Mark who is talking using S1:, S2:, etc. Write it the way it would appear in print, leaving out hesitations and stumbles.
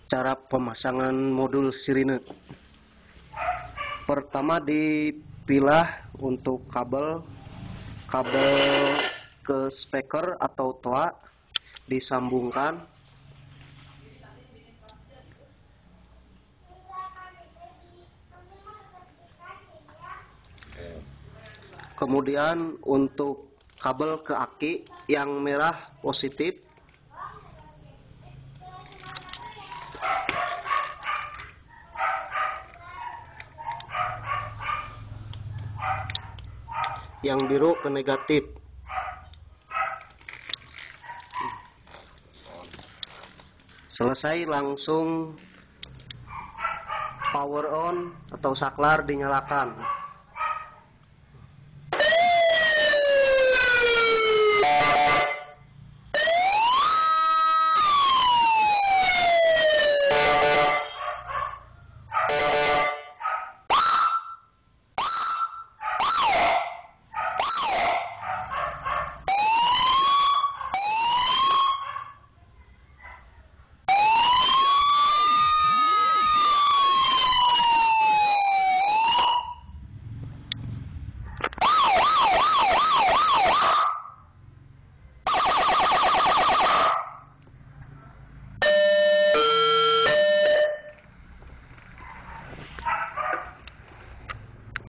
S1: Cara pemasangan modul sirine. Pertama dipilah untuk kabel ke speaker atau toa, disambungkan. Kemudian untuk kabel ke aki yang merah positif, yang biru ke negatif. Selesai, langsung power on atau saklar dinyalakan.